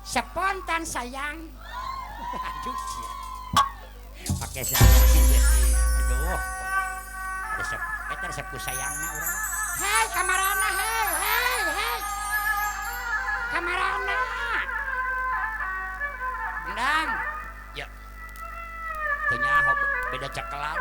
Spontan sayang. Aduh sia. Pakai sayang. Aduh. Ada sepu sayangna urang. Hei kamarana hei. Kamarana. Endang. Ya. Teu nyaho beda cekelan.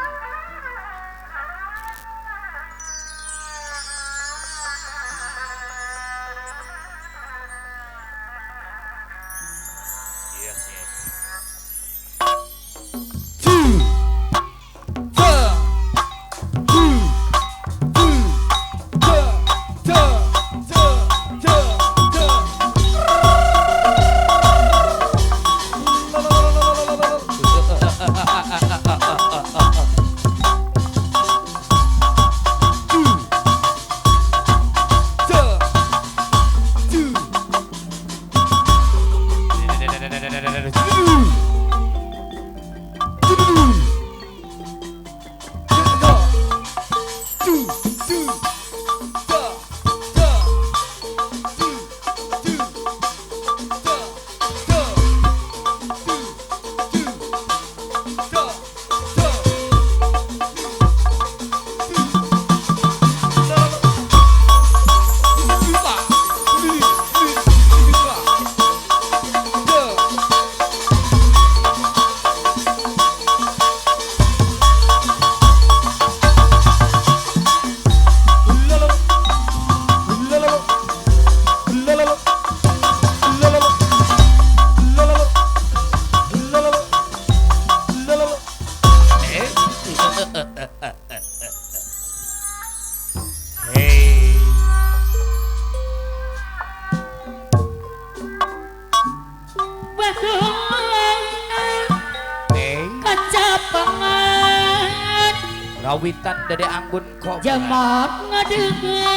Rawitan dari anggun kok jamak ngadengnya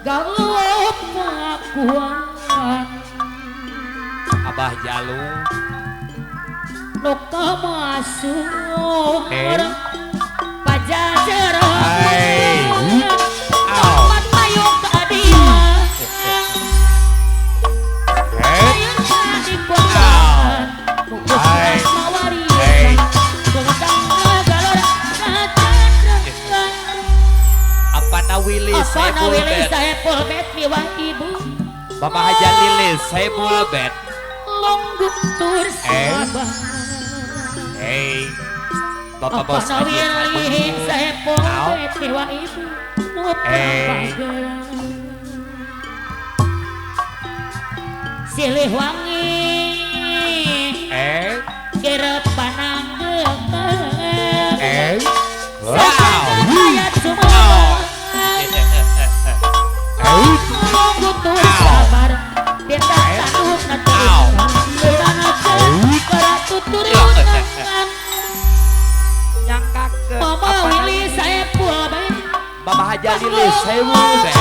galup pengakuan Abah Jalu nuka masuk pajajaran tempat payung keadilan payung di kuatan kukus mawari Wilis Saipul Bet miwah ibu Bapak Haja Lilis Saipul Bet Longgung tur sabang Bapak Bos Haji Wilis Saipul Bet miwah ibu Silih wangi kira panang ayat semua nunggu tuh sabar beta takut nanti karena tuturunan Mama Willy saya pulang Bapak Haja Lilis Saipul Bet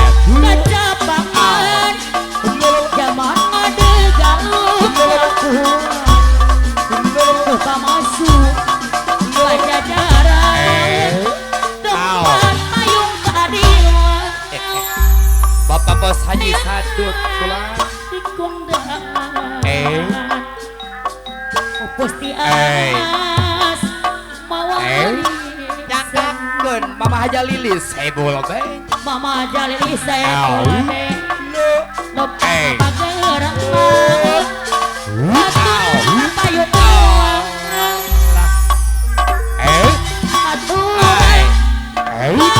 kecapangan zaman ada galuh buka masuk pajajaran depan payung keadilan Bapak Bos Haji Sadut pulang Pusti Amas mawari nyangkakeun Mama Haja Lilis Saipul Bet Mama Haja Lilis Saipul Bet no pageurang atur payung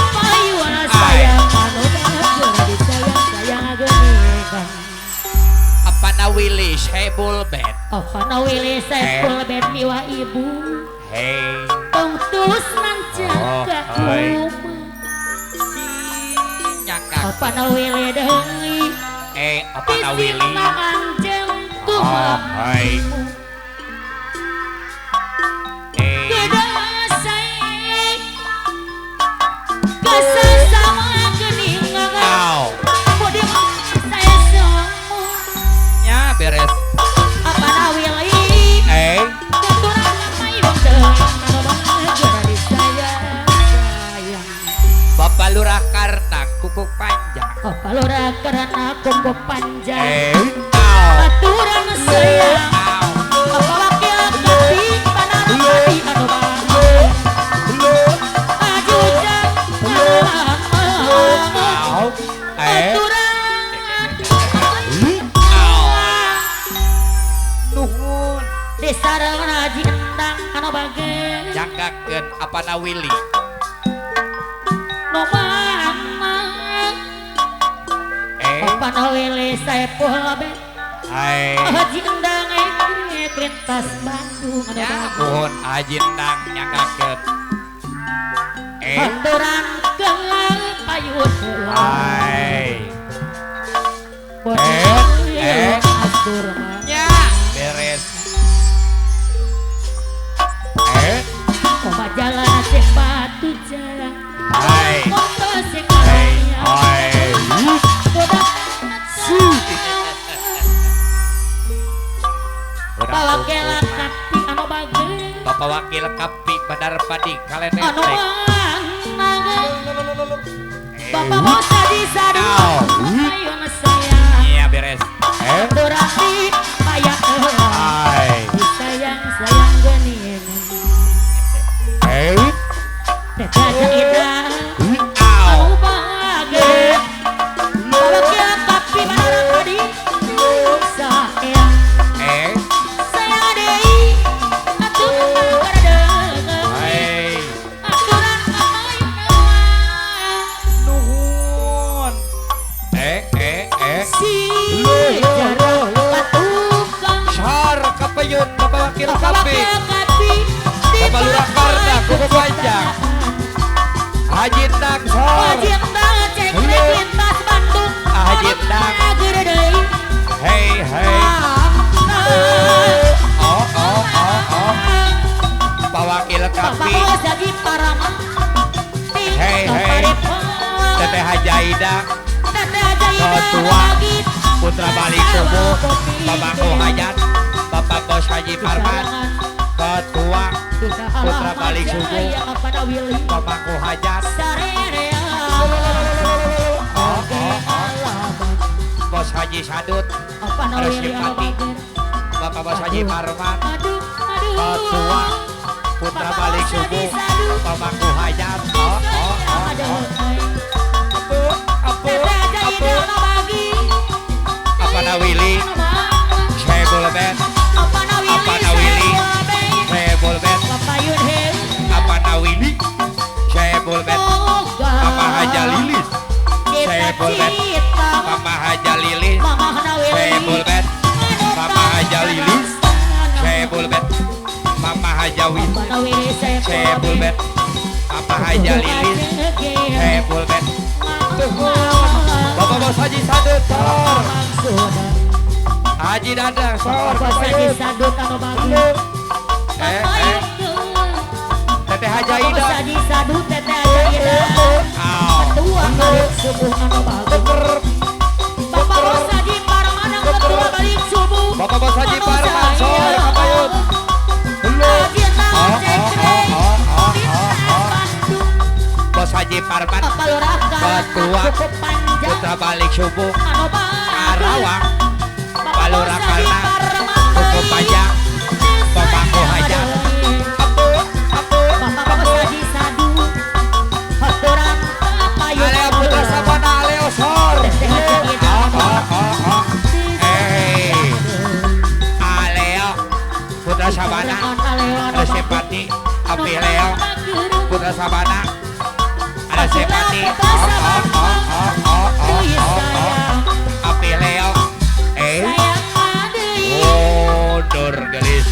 Willy Saipul Bet Apana Willy Saipul Bet miwah ibu tong tus nanjaga Apana Willy deui Apana Willy anjeng tuh beres Apana Willy keturunan payung Bapak Lurah Karna kuku panjang Bapak Lurah Karna kuku panjang sareng haji endang anu bageus nyanggakeun apana Willy nu mamang apana wele saepul labet haji endang lintas Bandung anu bageus mohon haji endang nyanggakeun aturan keung payun atur nya beres koma jalan cek batu jalan motor cek bawa kelak kapi anu bageus Bapak Wakil Kapi Badar Padi Kalene anu Bapak bosa di sadu ayun sayang iya beres durasi payah sayang genin teteh indah anu bageus bawa kelak kapi badar padi sayang sayang deui atuh karadeukeun aturan amayun nuhun si jarang patukang Syar kapayun Bapak Wakil Kapi kapi Bapak Lurah Karna Kuku Panjang Haji Endang Sor haji endang cek lintas Bandung Haji Endang gede deui hei Pak Wakil Kapi Bapak jadi paraman Hei Teteh Haji Aida teteh aja Ketua Putra Balik Subuh Bapak Kohayat Bapak Bos Haji Parman Ketua Putra Balik Subuh Bapak Kohayat Bos Haji Sadut Respati Bapak Bos Haji Parman Ketua Putra Balik Subuh Bapak Kohayat apana Willy Sebul Bet apana Willy Sebul Bet apana Willy Sebul Bet Mama Haja Lilis Sebul Bet Mama Haja Lilis Sebul Bet Mama Haja Lilis Sebul Bet Mama Haja Willy Sebul Bet Mama Haja Lilis Sebul Bet Bapak Bos Haji Sadut Sor Haji Dadang Sor sadut anu bageus Teteh Haji Aida haji sadut teteh aja ketua balik subuh anu bageus Bapak Bos Haji Parman yang ketua balik subuh Bapak Bos Haji Parman Sor kapayun haji endang cek lintas Bandung Bos Haji Parman Bapak Lurah Ketua cukup panjang Putra Balik Subuh anu bageus Karawang Bapak Lurah Bos Haji Karna Parman Cukup Panjang Bapak Kohayat Bapak Bos Haji Sadu aturan payun Aleo Putra Sabana Aleo Sor teteh haji Aleo Putra Sabana Resepati Api Leo Putra Sabana ada Sepati Api Leo Dur gelis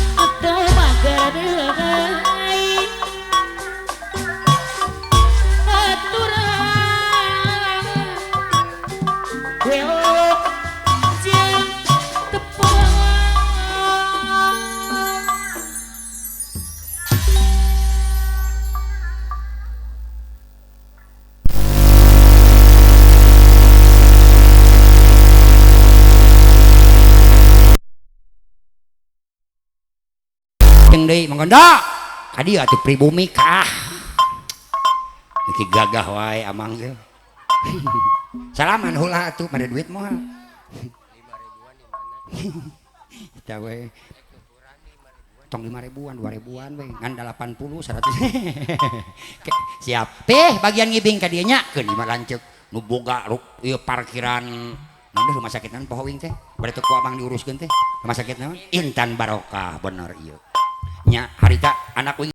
deui manggonda kadi atuh pribumi kah iki gagah wae amang ge salaman heula atuh made duit moal 5.000-an di mana we tong 5.000-an 2.000-an we ngan 80 100 siap teh bagian ngibing ka dieu nya keun lima lanceuk nu boga ieu parkiran Namun rumah sakit naon poho wing teh. Bari teu ku amang diuruskeun teh. Rumah sakit naon? Intan Barokah bener ieu. Nya harita anak wing